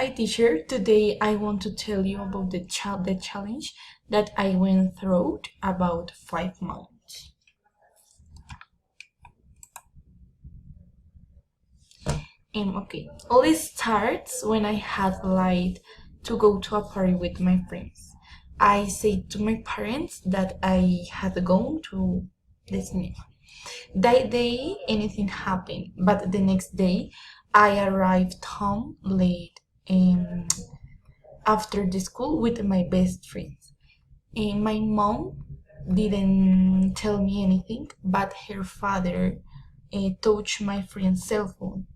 Hi teacher, today I want to tell you about the challenge that I went through about 5 months. Okay, all it starts when I had lied to go to a party with my friends. I said to my parents that I had gone to the cinema. That day, anything happened, but the next day, I arrived home late. After the school with my best friends. My mom didn't tell me anything, but her father touched my friend's cell phone.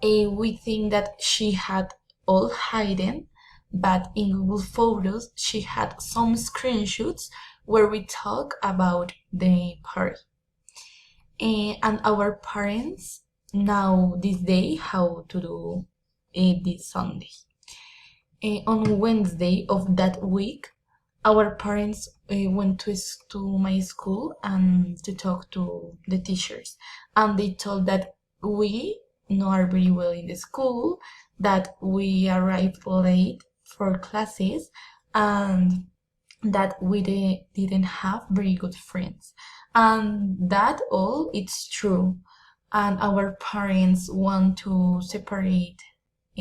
We think that she had all hidden, but in Google Photos she had some screenshots where we talk about the party. And our parents know this day how to do this Sunday. On Wednesday of that week, our parents went to my school and to talk to the teachers, and they told that we know are very well in the school, that we arrived late for classes, and that we didn't have very good friends, and that all it's true. And our parents want to separate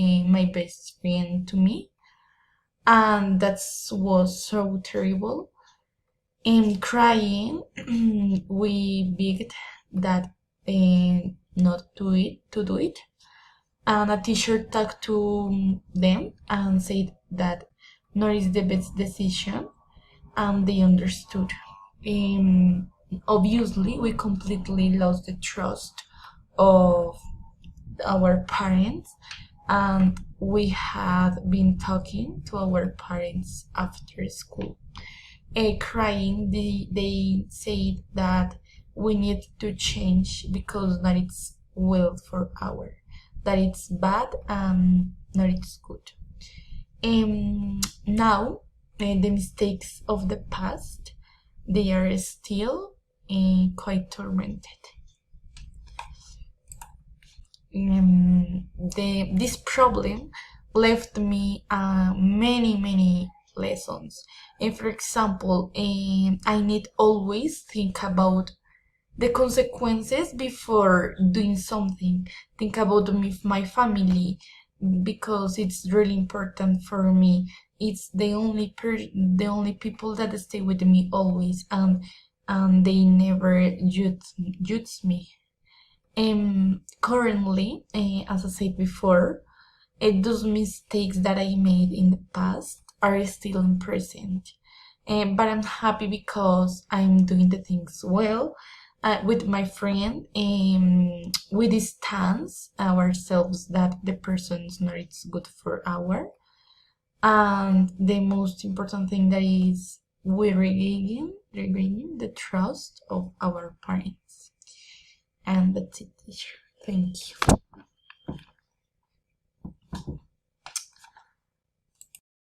my best friend to me, and that was so terrible. In crying, we begged that not to do it, and a teacher talked to them and said that not is the best decision, and they understood. Obviously, we completely lost the trust of our parents, and we had been talking to our parents after school. Crying, they said that we need to change because that it's well for our, that it's bad and not it's good. Now, the mistakes of the past, they are still quite tormented. This problem left me many lessons. For example, I need always think about the consequences before doing something. Think about my family, because it's really important for me. It's the only people that stay with me always, and they never judge me. Currently, as I said before, those mistakes that I made in the past are still in present. But I'm happy because I'm doing the things well. With my friend, we distance ourselves that the person's not it's good for our. And the most important thing that is we regaining the trust of our parents. And that's it, teacher. Thank you.